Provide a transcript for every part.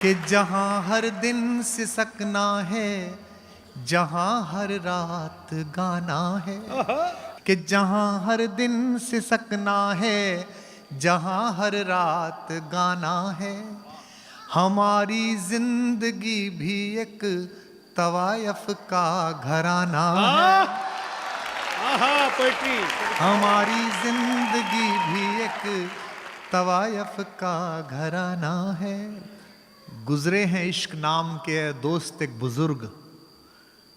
कि जहाँ हर दिन सिसकना है, जहाँ हर रात गाना है। कि जहाँ हर दिन सिसकना है, जहाँ हर रात गाना है। हमारी जिंदगी भी एक तवायफ का घराना है। पोएट्री। हमारी जिंदगी भी एक तवायफ का घराना है। गुजरे हैं इश्क नाम के दोस्त एक बुजुर्ग,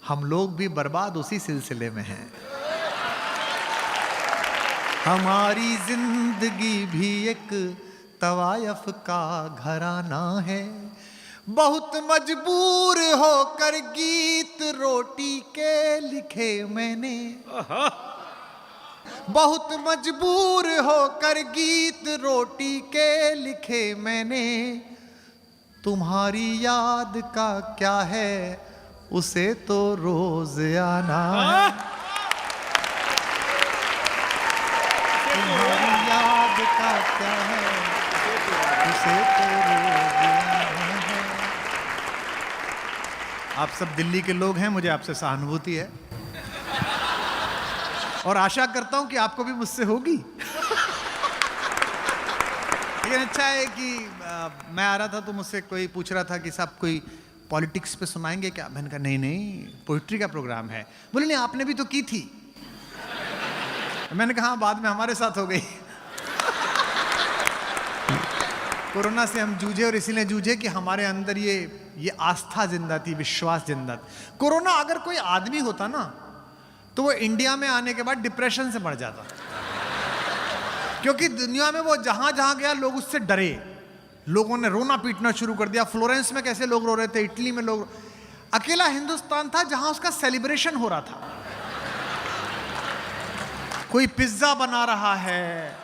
हम लोग भी बर्बाद उसी सिलसिले में हैं। हमारी जिंदगी भी एक तवायफ का घराना है। बहुत मजबूर होकर गीत रोटी के लिखे मैंने। बहुत मजबूर होकर गीत रोटी के लिखे मैंने। तुम्हारी याद का क्या है, उसे तो रोज आना है। तुम्हारी याद का क्या है, उसे तो रोज आना है। आप सब दिल्ली के लोग हैं, मुझे आपसे सहानुभूति है और आशा करता हूं कि आपको भी मुझसे होगी। लेकिन अच्छा है कि मैं आ रहा था तो मुझसे कोई पूछ रहा था कि साहब कोई पॉलिटिक्स पे सुनाएंगे क्या। मैंने कहा नहीं नहीं, पोइट्री का प्रोग्राम है। बोले नहीं, आपने भी तो की थी। मैंने कहा बाद में हमारे साथ हो गई। कोरोना से हम जूझे और इसीलिए जूझे कि हमारे अंदर ये आस्था जिंदा थी, विश्वास जिंदा था। कोरोना अगर कोई आदमी होता ना तो वो इंडिया में आने के बाद डिप्रेशन से मर जाता, क्योंकि दुनिया में वो जहां जहां गया लोग उससे डरे। लोगों ने रोना पीटना शुरू कर दिया। फ्लोरेंस में कैसे लोग रो रहे थे, इटली में लोग। अकेला हिंदुस्तान था जहां उसका सेलिब्रेशन हो रहा था। कोई पिज्जा बना रहा है,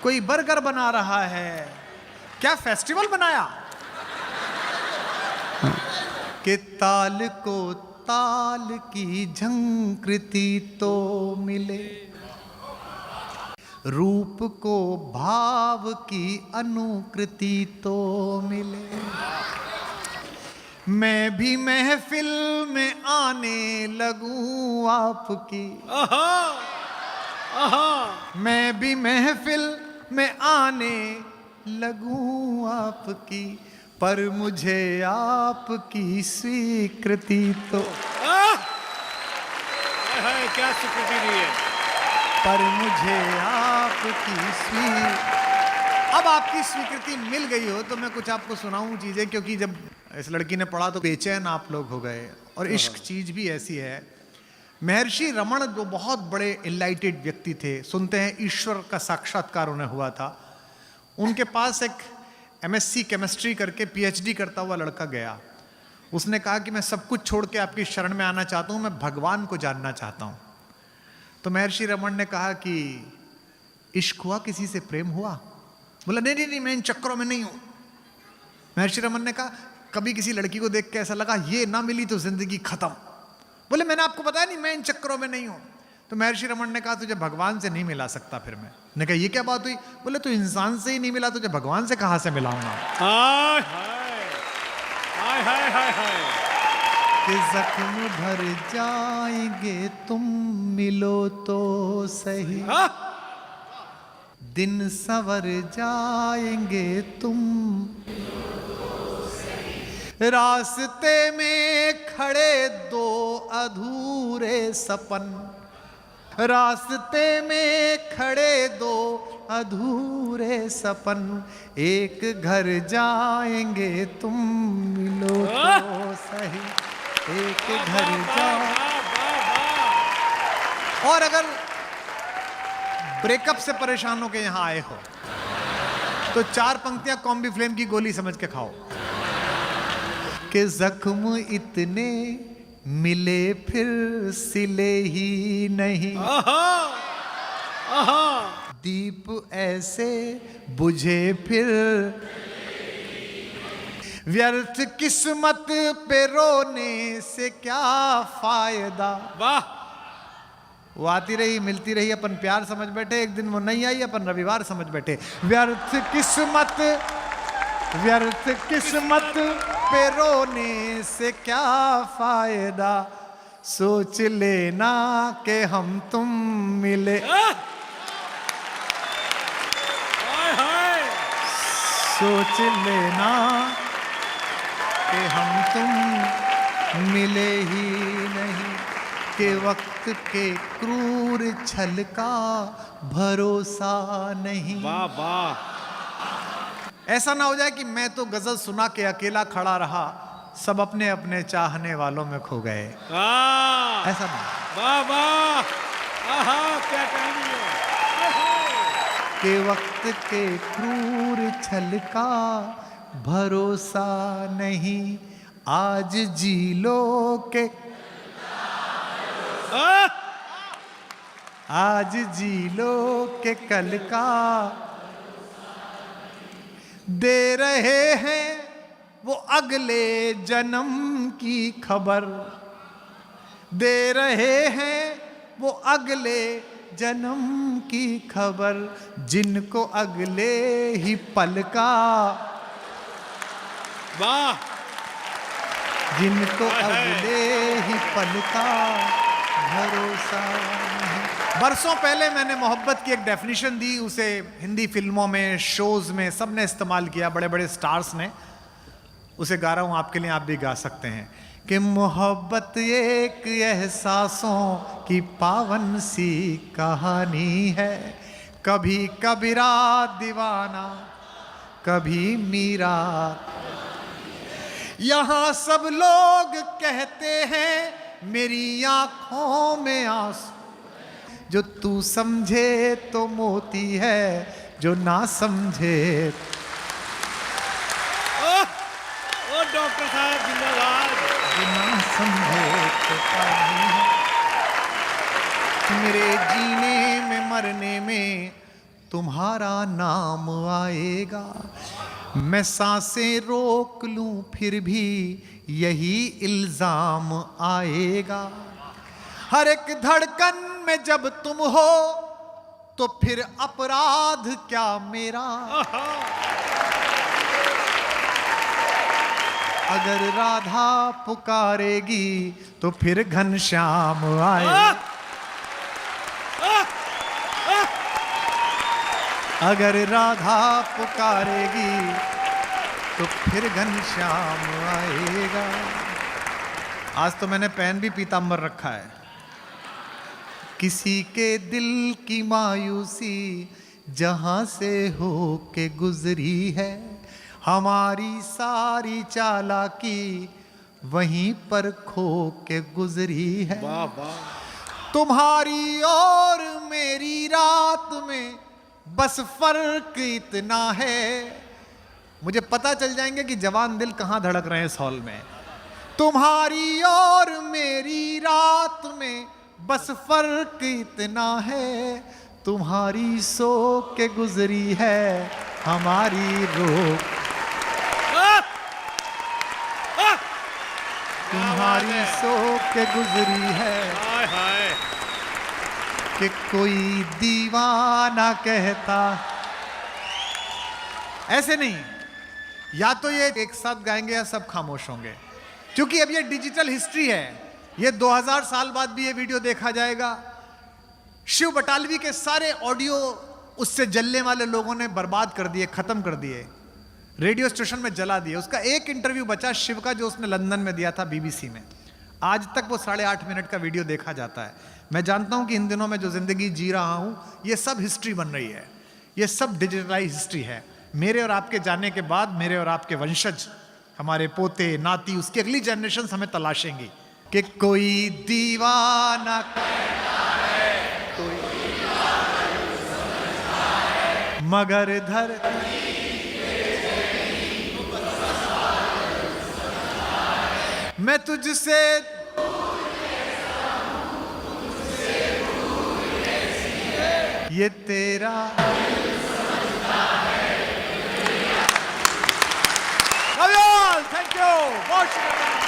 कोई बर्गर बना रहा है। क्या फेस्टिवल बनाया कि ताल को ताल की झंकृति तो मिले, रूप को भाव की अनुकृति तो मिले। मैं भी महफिल में आने लगूं आपकी। मैं भी महफिल में आने लगूं आपकी, पर मुझे आपकी स्वीकृति तो। क्या स्वीकृति दी है। पर मुझे आपकी अब आपकी स्वीकृति मिल गई हो तो मैं कुछ आपको सुनाऊं चीजें, क्योंकि जब इस लड़की ने पढ़ा तो बेचैन आप लोग हो गए। और इश्क चीज भी ऐसी है। महर्षि रमण जो बहुत बड़े इनलाइटेड व्यक्ति थे, सुनते हैं ईश्वर का साक्षात्कार उन्हें हुआ था। उनके पास एक MSc केमिस्ट्री करके PhD करता हुआ लड़का गया। उसने कहा कि मैं सब कुछ छोड़ के आपकी शरण में आना चाहता हूं, मैं भगवान को जानना चाहता हूं। तो महर्षि रमण ने कहा कि इश्क हुआ, किसी से प्रेम हुआ। बोला नहीं नहीं नहीं, मैं इन चक्करों में नहीं हूं। महर्षि रमण ने कहा कभी किसी लड़की को देख के ऐसा लगा ये ना मिली तो जिंदगी खत्म। बोले मैंने आपको बताया नहीं, मैं इन चक्करों में नहीं हूं। तो महर्षि रमण ने कहा तुझे भगवान से नहीं मिला सकता। फिर मैंने कहा ये क्या बात हुई। बोले तू इंसान से ही नहीं मिला, तुझे भगवान से कहां से मिलाऊंगा। हाय हाय हाय हाय हाय। कि जख्म भर जाएंगे तुम मिलो तो सही, दिन संवर जाएंगे तुम। रास्ते में खड़े दो अधूरे सपन, रास्ते में खड़े दो अधूरे सपन। एक घर जाएंगे तुम मिलो तो सही, एक घर जाओ। और अगर ब्रेकअप से परेशान होकर यहां आए हो तो 4 पंक्तियां कॉम्बी फ्लेम की गोली समझ के खाओ। कि जख्म इतने मिले फिर सिले ही नहीं, दीप ऐसे बुझे फिर व्यर्थ किस्मत पे रोने से क्या फायदा। वाह। वो आती रही मिलती रही, अपन प्यार समझ बैठे, एक दिन वो नहीं आई, अपन रविवार समझ बैठे। व्यर्थ किस्मत व्यर्थ किस्मत पे रोने से क्या फायदा, सोच लेना कि हम तुम मिले। हाय हाय सोच लेना कि हम तुम मिले ही नहीं, कि वक्त के क्रूर छल का भरोसा नहीं। वाह वाह ऐसा ना हो जाए कि मैं तो गजल सुना के अकेला खड़ा रहा, सब अपने अपने चाहने वालों में खो गए। वाह ऐसा ना, वाह वाह आहा क्या कहानी है। कि वक्त के क्रूर छल का भरोसा नहीं, आज जी लो के आज जी लो के कल का दे रहे हैं वो अगले जन्म की खबर, दे रहे हैं वो अगले जन्म की खबर, जिनको अगले ही पल का, वाह जिनको अगले ही पल का भरोसा नहीं। बरसों पहले मैंने मोहब्बत की एक डेफिनेशन दी, उसे हिंदी फिल्मों में, शोज में सब ने इस्तेमाल किया, बड़े बड़े स्टार्स ने। उसे गा रहा हूं आपके लिए, आप भी गा सकते हैं कि मोहब्बत एक एहसासों की पावन सी कहानी है, कभी कबीरा दीवाना कभी मीरा, यहाँ सब लोग कहते हैं मेरी आंखों में आंसू, जो तू समझे तो मोती है, जो ना समझे। ओ डॉक्टर साहब जिंदाबाद। जो ना समझे तो पानी है। मेरे जीने में मरने में तुम्हारा नाम आएगा, मैं सांसें रोक लूं फिर भी यही इल्जाम आएगा, हर एक धड़कन में जब तुम हो तो फिर अपराध क्या मेरा, अगर राधा पुकारेगी तो फिर घनश्याम आए, अगर राधा पुकारेगी तो फिर घनश्याम आएगा। आज तो मैंने पेन भी पीतांबर रखा है। किसी के दिल की मायूसी जहां से हो के गुजरी है, हमारी सारी चालाकी वहीं पर खो के गुजरी है। वाह वाह तुम्हारी और मेरी रात में बस फर्क इतना है, मुझे पता चल जाएंगे कि जवान दिल कहां धड़क रहे हैं इस हॉल में। तुम्हारी और मेरी रात में बस फर्क इतना है, तुम्हारी सो के गुजरी है हमारी रोक, तुम्हारी सो के गुजरी है। हाय हाय कि कोई दीवाना कहता, ऐसे नहीं, या तो ये एक साथ गाएंगे या सब खामोश होंगे, क्योंकि अब ये डिजिटल हिस्ट्री है, ये 2000 साल बाद भी ये वीडियो देखा जाएगा। शिव बटालवी के सारे ऑडियो उससे जलने वाले लोगों ने बर्बाद कर दिए, खत्म कर दिए, रेडियो स्टेशन में जला दिए। उसका एक इंटरव्यू बचा शिव का, जो उसने लंदन में दिया था बीबीसी में, आज तक वो 8.5 मिनट का वीडियो देखा जाता है। मैं जानता हूं कि इन दिनों में जो जिंदगी जी रहा हूं, ये सब हिस्ट्री बन रही है, ये सब डिजिटलाइज हिस्ट्री है। मेरे और आपके जाने के बाद मेरे और आपके वंशज, हमारे पोते नाती, उसकी अगली जनरेशन हमें तलाशेंगी कि कोई दीवाना मगर धरती मैं तुझसे ये तेरा थैंक यू बहुत शुक्रिया।